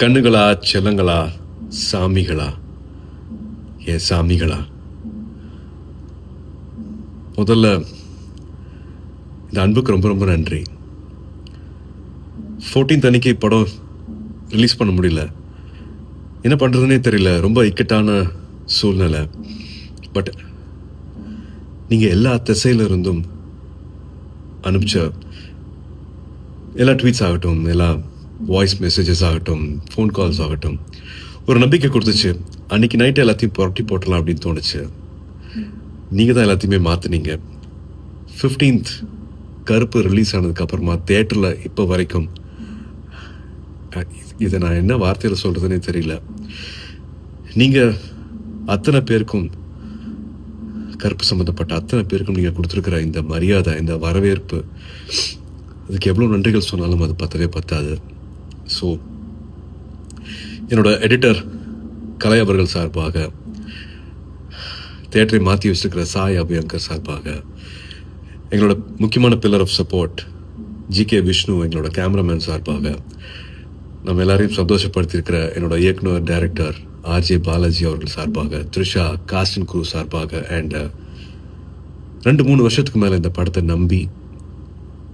கண்ணுகளா, செல்லங்களா, சாமிகளா, என் சாமிகளா, முதல்ல இந்த அன்புக்கு ரொம்ப ரொம்ப நன்றி. 14th அன்னைக்கு படம் ரிலீஸ் பண்ண முடியல. என்ன பண்ணுறதுனே தெரியல. ரொம்ப இக்கட்டான சூழ்நிலை. பட் நீங்கள் எல்லா திசையில இருந்தும் அனுப்பிச்ச எல்லா ட்வீட்ஸ் ஆகட்டும், எல்லா வாய்ஸ் மெசேஜஸ் ஆகட்டும், ஃபோன் கால்ஸ் ஆகட்டும், ஒரு நம்பிக்கை கொடுத்துச்சு. அன்னைக்கு நைட்டு எல்லாத்தையும் புரட்டி போட்டலாம் அப்படின்னு தோணுச்சு. நீங்கள் தான் எல்லாத்தையுமே மாற்றினீங்க. 15th கருப்பு ரிலீஸ் ஆனதுக்கப்புறமா தேட்டரில் இப்போ வரைக்கும் இதை நான் என்ன வார்த்தையில் சொல்கிறதுனே தெரியல. நீங்கள் அத்தனை பேருக்கும், கருப்பு சம்மந்தப்பட்ட அத்தனை பேருக்கும் நீங்கள் கொடுத்துருக்கிற இந்த மரியாதை, இந்த வரவேற்பு, அதுக்கு எவ்வளோ நன்றிகள் சொன்னாலும் அது பத்தவே பத்தாது. ஸோ என்னோட எடிட்டர் கலை அவர்கள் சார்பாக, தேட்டரை மாற்றி வச்சிருக்கிற சாய் அபியங்கர் சார்பாக, எங்களோட முக்கியமான pillar of support GK Vishnu, எங்களோட கேமராமேன் சார்பாக, நம்ம எல்லாரையும் சந்தோஷப்படுத்தியிருக்கிற என்னோட இயக்குனர் டைரக்டர் ஆர்ஜே பாலாஜி அவர்கள் சார்பாக, த்ரிஷா காஸ்டின் குரூ சார்பாக, அண்ட் 2-3 வருஷத்துக்கு மேலே இந்த படத்தை நம்பி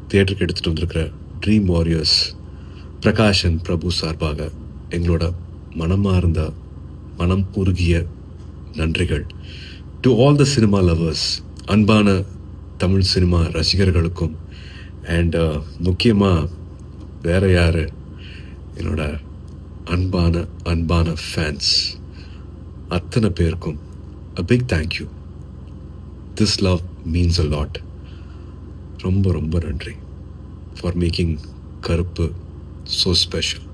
தியேட்டருக்கு எடுத்துகிட்டு வந்திருக்கிற ட்ரீம் வாரியர்ஸ் பிரகாஷன் பிரபு சார்பாக எங்களோட மனமார்ந்த, மனம் உருகிய நன்றிகள். To all the cinema lovers, அன்பான தமிழ் சினிமா ரசிகர்களுக்கும், அண்ட் முக்கியமாக வேற யார், என்னோட அன்பான ஃபேன்ஸ் அத்தனை பேருக்கும் a big thank you. This love means a lot. ரொம்ப ரொம்ப நன்றி for making கருப்பு so special.